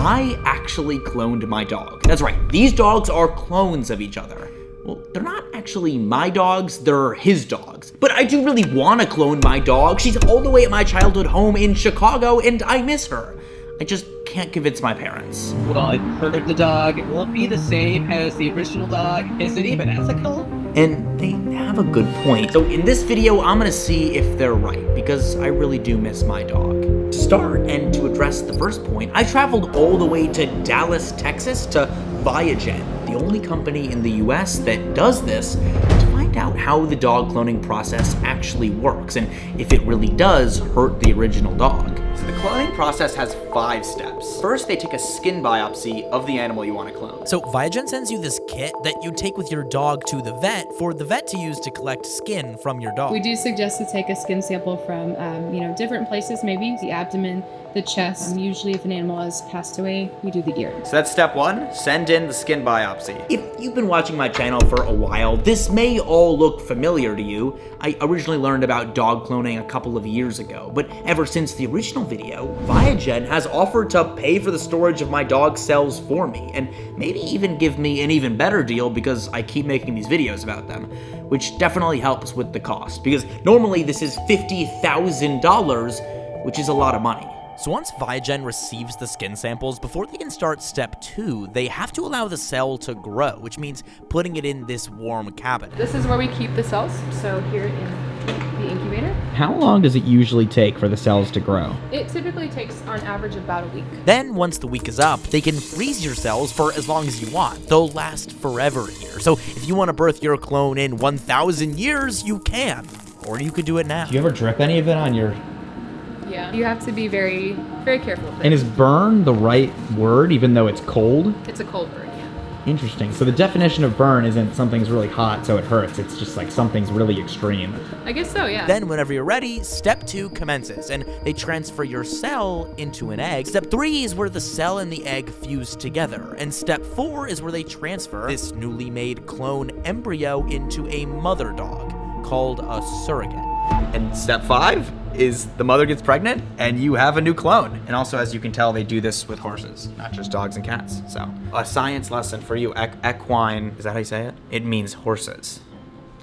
I actually cloned my dog. That's right, these dogs are clones of each other. Well, they're not actually my dogs, they're his dogs. But I do really want to clone my dog. She's all the way at my childhood home in Chicago, and I miss her. I just can't convince my parents. Well, I've heard the dog won't be the same as the original dog. Is it even ethical? And they have a good point. So in this video, I'm gonna see if they're right, because I really do miss my dog. To start, and to address the first point, I traveled all the way to Dallas, Texas to ViaGen, the only company in the US that does this, to find out how the dog cloning process actually works, and if it really does hurt the original dog. So the cloning process has 5 steps. First, they take a skin biopsy of the animal you want to clone. So ViaGen sends you this kit that you take with your dog to the vet for the vet to use to collect skin from your dog. We do suggest to take a skin sample from, different places, maybe the abdomen, the chest. Usually if an animal has passed away, we do the ear. So that's step 1, send in the skin biopsy. If you've been watching my channel for a while, this may all look familiar to you. I originally learned about dog cloning a couple of years ago, but ever since the original video, ViaGen has offered to pay for the storage of my dog's cells for me, and maybe even give me an even better deal because I keep making these videos about them, which definitely helps with the cost, because normally this is $50,000, which is a lot of money. So once ViaGen receives the skin samples, before they can start step 2, they have to allow the cell to grow, which means putting it in this warm cabinet. This is where we keep the cells, so here in the incubator. How long does it usually take for the cells to grow? It typically takes on average about a week. Then, once the week is up, they can freeze your cells for as long as you want. They'll last forever here. So if you want to birth your clone in 1,000 years, you can. Or you could do it now. Do you ever drip any of it on your... Yeah, you have to be very, very careful with it. And is burn the right word, even though it's cold? It's a cold burn, yeah. Interesting. So the definition of burn isn't something's really hot so it hurts. It's just like something's really extreme. I guess so, yeah. Then whenever you're ready, step 2 commences, and they transfer your cell into an egg. Step 3 is where the cell and the egg fuse together, and step 4 is where they transfer this newly made clone embryo into a mother dog, called a surrogate. And step 5 is the mother gets pregnant and you have a new clone. And also, as you can tell, they do this with horses, not just dogs and cats. So a science lesson for you, equine, is that how you say it? It means horses.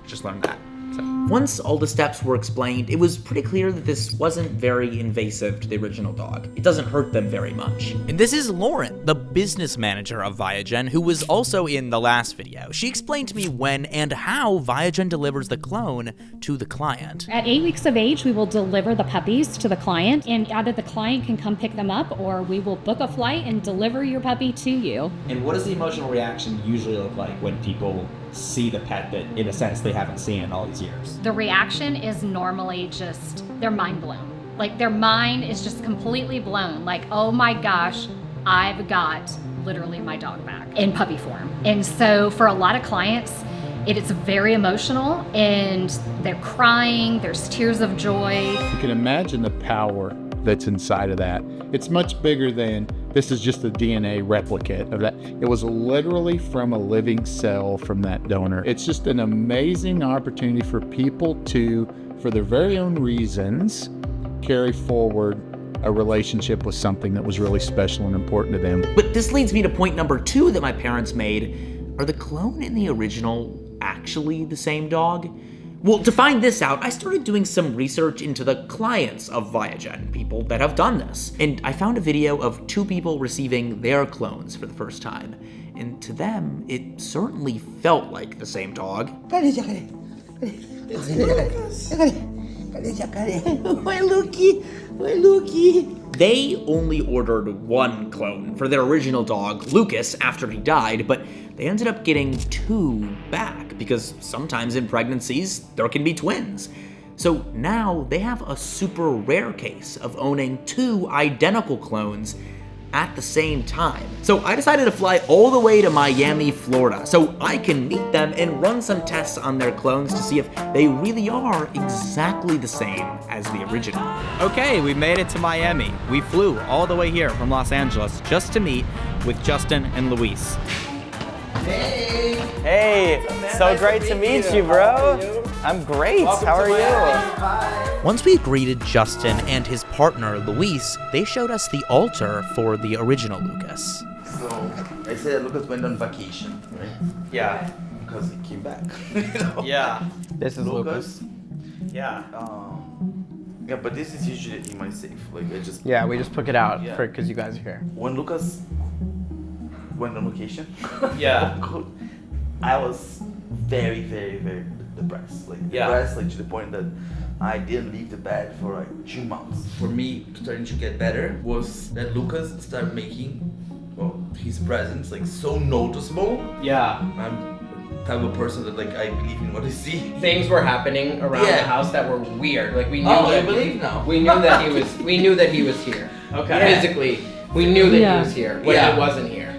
Just learned that. So. Once all the steps were explained, it was pretty clear that this wasn't very invasive to the original dog. It doesn't hurt them very much. And this is Lauren, the business manager of ViaGen, who was also in the last video. She explained to me when and how ViaGen delivers the clone to the client. At 8 weeks of age, we will deliver the puppies to the client, and either the client can come pick them up or we will book a flight and deliver your puppy to you. And what does the emotional reaction usually look like when people see the pet that, in a sense, they haven't seen in all these years? The reaction is normally just, they're mind blown. Like their mind is just completely blown. Like, oh my gosh, I've got literally my dog back in puppy form. And so for a lot of clients, it is very emotional and they're crying, there's tears of joy. You can imagine the power that's inside of that. It's much bigger than this is just a DNA replicate of that. It was literally from a living cell from that donor. It's just an amazing opportunity for people to, for their very own reasons, carry forward a relationship with something that was really special and important to them. But this leads me to point number 2 that my parents made. Are the clone and the original actually the same dog? Well, to find this out, I started doing some research into the clients of ViaGen, people that have done this. And I found a video of 2 people receiving their clones for the first time. And to them, it certainly felt like the same dog. They only ordered 1 clone for their original dog, Lucas, after he died, but they ended up getting 2 back because sometimes in pregnancies, there can be twins. So now they have a super rare case of owning 2 identical clones at the same time. So I decided to fly all the way to Miami, Florida, so I can meet them and run some tests on their clones to see if they really are exactly the same as the original. Okay, we made it to Miami. We flew all the way here from Los Angeles just to meet with Justin and Luis. Hey, so great to meet you, bro. I'm great. How are you? Once we greeted Justin and his partner, Luis, they showed us the altar for the original Lucas. So, I said that Lucas went on vacation, right? Yeah. Because he came back. Yeah. This is Lucas. Yeah. Yeah, but this is usually in my safe. Like, I just... Yeah, we just took it out Yeah. because you guys are here. When Lucas went on vacation, Yeah. I was very, very, very depressed. Like, Yeah. depressed, like, to the point that I didn't leave the bed for like 2 months. For me, starting to get better was that Lucas started making, well, his presence like so noticeable. Yeah. I'm the type of person that like I believe in what I see. Things were happening around Yeah. the house that were weird. Like we knew Oh, I that believe now. we knew that he was we knew that he was here. Okay. Physically, we knew that Yeah. he was here when Yeah. he wasn't here.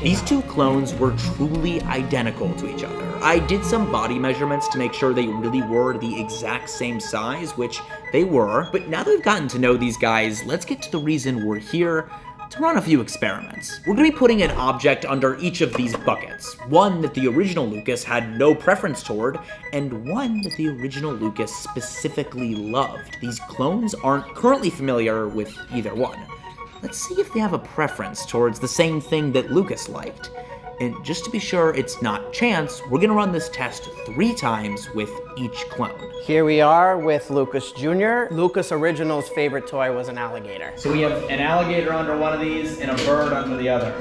These two clones were truly identical to each other. I did some body measurements to make sure they really were the exact same size, which they were, but now that we've gotten to know these guys, let's get to the reason we're here to run a few experiments. We're gonna be putting an object under each of these buckets. One that the original Lucas had no preference toward, and one that the original Lucas specifically loved. These clones aren't currently familiar with either one. Let's see if they have a preference towards the same thing that Lucas liked. And just to be sure it's not chance, we're gonna run this test 3 times with each clone. Here we are with Lucas Jr. Lucas Original's favorite toy was an alligator. So we have an alligator under one of these and a bird under the other.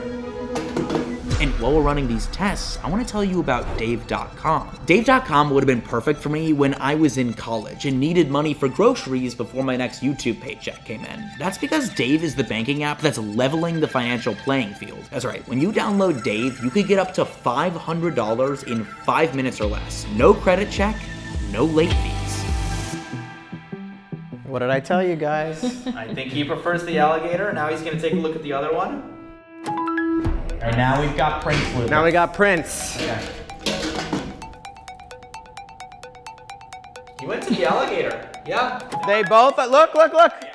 And while we're running these tests, I want to tell you about Dave.com. Dave.com would have been perfect for me when I was in college and needed money for groceries before my next YouTube paycheck came in. That's because Dave is the banking app that's leveling the financial playing field. That's right, when you download Dave, you could get up to $500 in 5 minutes or less. No credit check, no late fees. What did I tell you guys? I think he prefers the alligator. Now he's gonna take a look at the other one. And now we've got Prince Lucas. Now we got Prince. Okay. He went to the alligator. Yeah. They both look,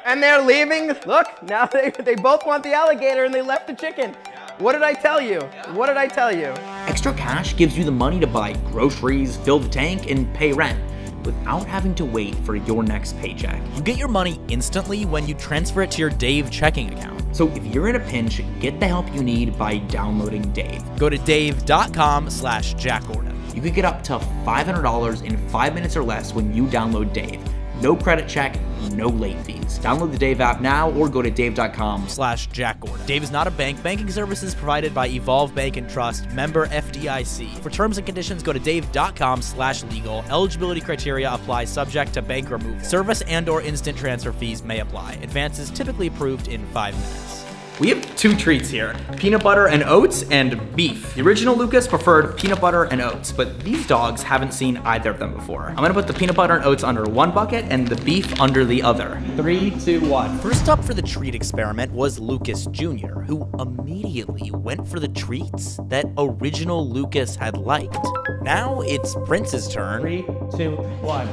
and they're leaving. Look, now they both want the alligator and they left the chicken. What did I tell you? What did I tell you? Extra cash gives you the money to buy groceries, fill the tank, and pay rent without having to wait for your next paycheck. You get your money instantly when you transfer it to your Dave checking account. So if you're in a pinch, get the help you need by downloading Dave. Go to dave.com/jackgordon. You could get up to $500 in 5 minutes or less when you download Dave. No credit check, no late fees. Download the Dave app now or go to dave.com/jackgordon. Dave is not a bank. Banking services provided by Evolve Bank and Trust, member FDIC. For terms and conditions, go to dave.com/legal. Eligibility criteria apply subject to bank removal. Service and/or instant transfer fees may apply. Advances typically approved in 5 minutes. We have 2 treats here, peanut butter and oats and beef. The original Lucas preferred peanut butter and oats, but these dogs haven't seen either of them before. I'm gonna put the peanut butter and oats under one bucket and the beef under the other. 3, 2, 1. First up for the treat experiment was Lucas Jr., who immediately went for the treats that original Lucas had liked. Now it's Prince's turn. 3, 2, 1.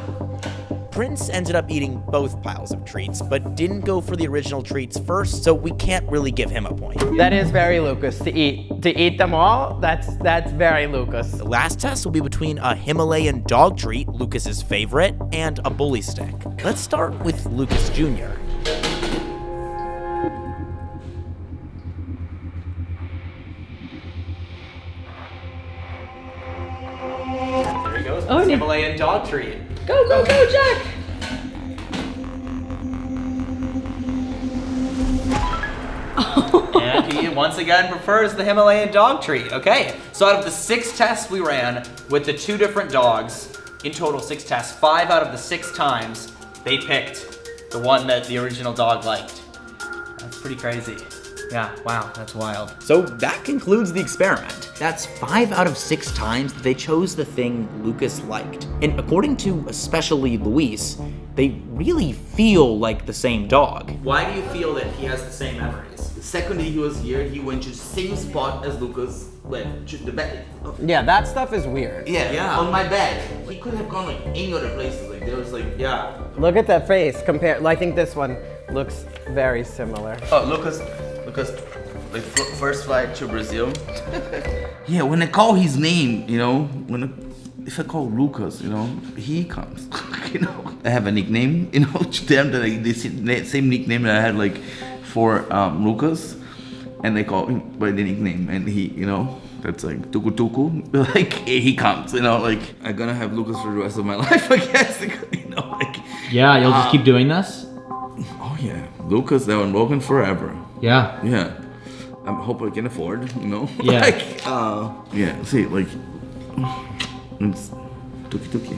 Prince ended up eating both piles of treats, but didn't go for the original treats first, so we can't really give him a point. That is very Lucas to eat them all. That's very Lucas. The last test will be between a Himalayan dog treat, Lucas's favorite, and a bully stick. Let's start with Lucas Jr. There he goes, Oh, no. Himalayan dog treat. Go, go, go, Jack! And he once again prefers the Himalayan dog treat. Okay, so out of the 6 tests we ran with the 2 different dogs, in total 6 tests, 5 out of the 6 times, they picked the one that the original dog liked. That's pretty crazy. Yeah, wow, that's wild. So that concludes the experiment. That's 5 out of 6 times that they chose the thing Lucas liked. And according to especially Luis, they really feel like the same dog. Why do you feel that he has the same memories? The second day he was here, he went to the same spot as Lucas went to the bed. Yeah, that stuff is weird. Yeah, on my bed. He could have gone like any other places. Like there was like, yeah. Look at that face. I think this one looks very similar. Oh, Lucas like first flight to Brazil. Yeah, when I call his name, you know, if I call Lucas, you know, he comes. You know, I have a nickname, you know, to them that the same nickname that I had like for Lucas, and they call him by the nickname, and he, you know, that's like Tuku Tuku, like he comes, you know, like I'm gonna have Lucas for the rest of my life, I guess, you know, like. Yeah, you'll just keep doing this? Oh yeah, Lucas, that one broken forever. Yeah. Yeah. I hope I can afford, you know? Yeah. Like, yeah, see, like, it's Tuki.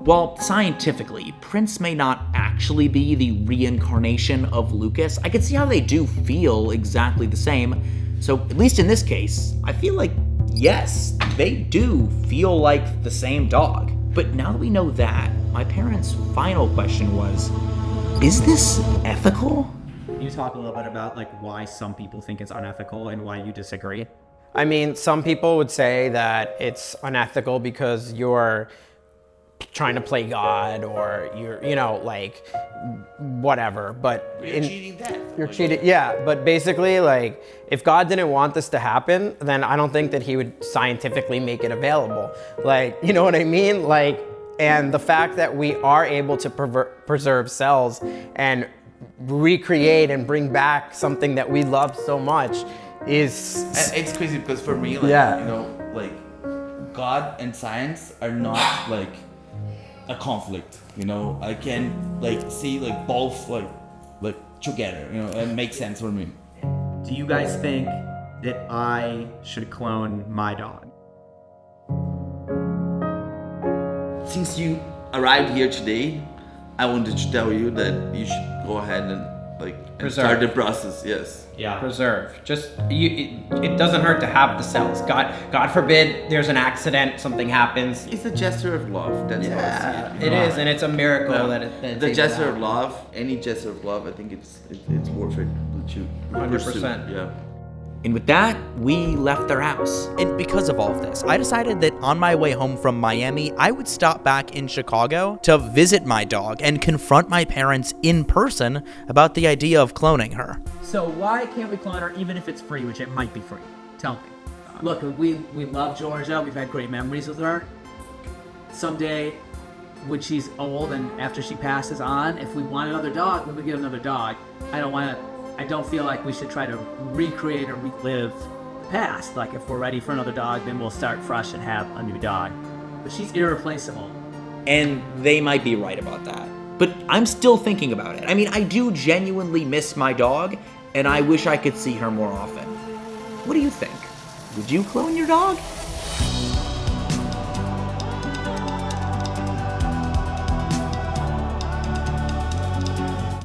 While scientifically, Prince may not actually be the reincarnation of Lucas, I can see how they do feel exactly the same. So, at least in this case, I feel like, yes, they do feel like the same dog. But now that we know that, my parents' final question was, is this ethical? Can you talk a little bit about like why some people think it's unethical and why you disagree? I mean, some people would say that it's unethical because you're trying to play God or you're, you know, like whatever. But You're cheating death. You're cheating, yeah. But basically, like, if God didn't want this to happen, then I don't think that he would scientifically make it available. Like, you know what I mean? Like, and the fact that we are able to preserve cells and recreate and bring back something that we love so much is... It's crazy because for me, like, Yeah. you know, like, God and science are not like a conflict, you know? I can like see like both like together, you know, it makes sense for me. Do you guys think that I should clone my dog? Since you arrived here today, I wanted to tell you that you should go ahead and start the process. Yes. Yeah. Preserve. Just it doesn't hurt to have the cells. God forbid there's an accident, something happens. It's a gesture of love. That's how I see it. It is, and it's a miracle that it's the able gesture to of love. Any gesture of love, I think it's worth it to 100%. Yeah. And with that, we left their house. And because of all of this, I decided that on my way home from Miami, I would stop back in Chicago to visit my dog and confront my parents in person about the idea of cloning her. So why can't we clone her even if it's free, which it might be free? Tell me. Look, we love Georgia. We've had great memories with her. Someday, when she's old and after she passes on, if we want another dog, then we get another dog. I don't feel like we should try to recreate or relive the past. Like if we're ready for another dog, then we'll start fresh and have a new dog. But she's irreplaceable. And they might be right about that. But I'm still thinking about it. I mean, I do genuinely miss my dog, and I wish I could see her more often. What do you think? Would you clone your dog?